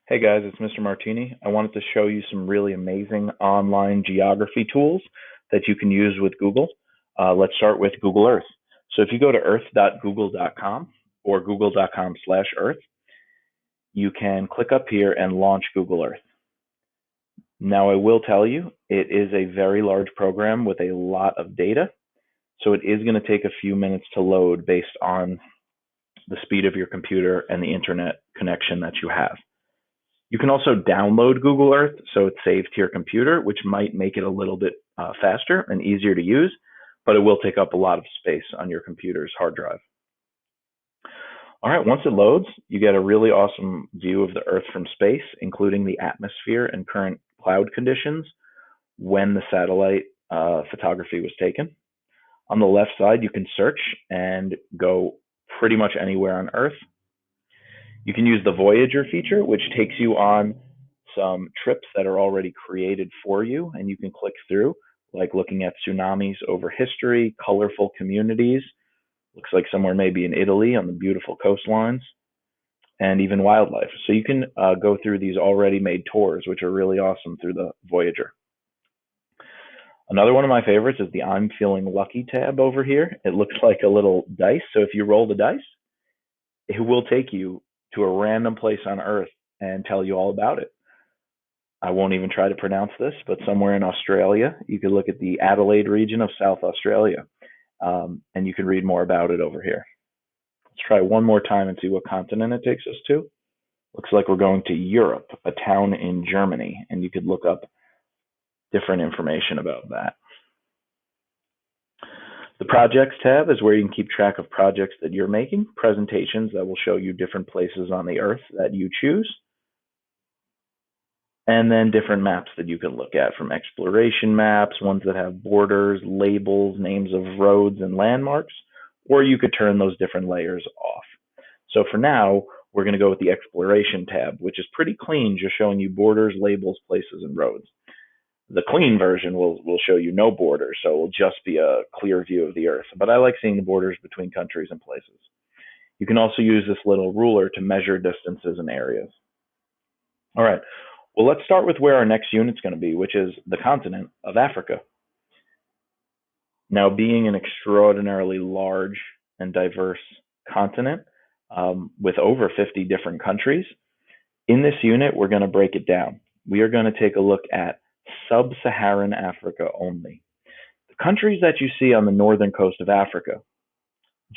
Hey guys, it's Mr. Martini. I wanted to show you some really amazing online geography tools that you can use with Google. Let's start with Google Earth. So if you go to earth.google.com or google.com/earth, you can click up here and launch Google Earth. Now I will tell you, it is a very large program with a lot of data. So it is going to take a few minutes to load based on the speed of your computer and the internet connection that you have. You can also download Google Earth, so it's saved to your computer, which might make it a little bit faster and easier to use, but it will take up a lot of space on your computer's hard drive. All right, once it loads, you get a really awesome view of the Earth from space, including the atmosphere and current cloud conditions when the satellite photography was taken. On the left side, you can search and go pretty much anywhere on Earth. You can use the Voyager feature, which takes you on some trips that are already created for you, and you can click through, like looking at tsunamis over history, colorful communities, looks like somewhere maybe in Italy on the beautiful coastlines, and even wildlife. So you can go through these already made tours, which are really awesome through the Voyager. Another one of my favorites is the I'm Feeling Lucky tab over here. It looks like a little dice, so if you roll the dice, it will take you to a random place on Earth and tell you all about it. I won't even try to pronounce this, but somewhere in Australia, you could look at the Adelaide region of South Australia, and you can read more about it over here. Let's try one more time and see what continent it takes us to. Looks like we're going to Europe, a town in Germany, and you could look up different information about that. The Projects tab is where you can keep track of projects that you're making, presentations that will show you different places on the Earth that you choose, and then different maps that you can look at, from exploration maps, ones that have borders, labels, names of roads and landmarks, or you could turn those different layers off. So for now, we're going to go with the Exploration tab, which is pretty clean, just showing you borders, labels, places, and roads. The clean version will show you no borders, so it will just be a clear view of the Earth. But I like seeing the borders between countries and places. You can also use this little ruler to measure distances and areas. All right, well, let's start with where our next unit's going to be, which is the continent of Africa. Now, being an extraordinarily large and diverse continent with over 50 different countries, in this unit, we're going to break it down. We are going to take a look at sub-Saharan Africa only. The countries that you see on the northern coast of Africa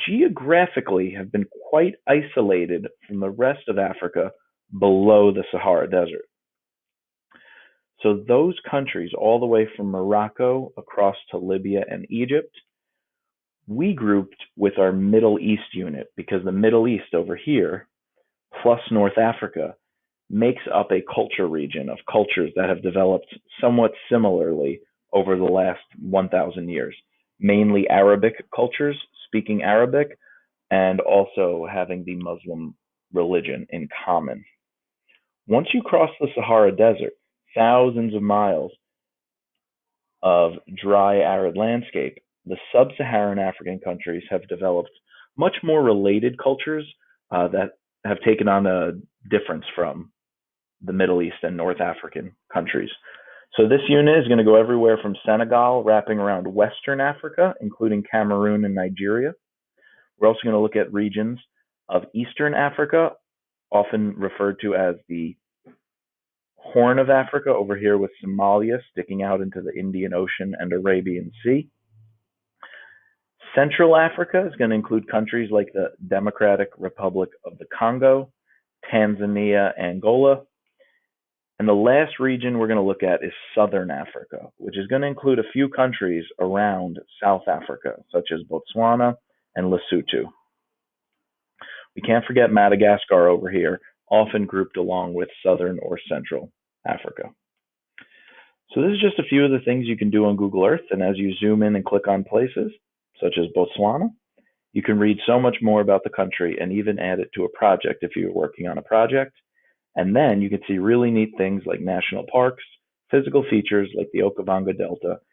geographically have been quite isolated from the rest of Africa below the Sahara Desert. So those countries, all the way from Morocco across to Libya and Egypt, we grouped with our Middle East unit because the Middle East over here, plus North Africa, makes up a culture region of cultures that have developed somewhat similarly over the last 1,000 years, mainly Arabic cultures, speaking Arabic, and also having the Muslim religion in common. Once you cross the Sahara Desert, thousands of miles of dry, arid landscape, the sub-Saharan African countries have developed much more related cultures that have taken on a difference from the Middle East and North African countries. So this unit is going to go everywhere from Senegal, wrapping around Western Africa, including Cameroon and Nigeria. We're also going to look at regions of Eastern Africa, often referred to as the Horn of Africa, over here with Somalia sticking out into the Indian Ocean and Arabian Sea. Central Africa is going to include countries like the Democratic Republic of the Congo, Tanzania, Angola. And the last region we're going to look at is Southern Africa, which is going to include a few countries around South Africa, such as Botswana and Lesotho. We can't forget Madagascar over here, often grouped along with Southern or Central Africa. So this is just a few of the things you can do on Google Earth, and as you zoom in and click on places, such as Botswana, you can read so much more about the country and even add it to a project if you're working on a project. And then you can see really neat things like national parks, physical features like the Okavango Delta,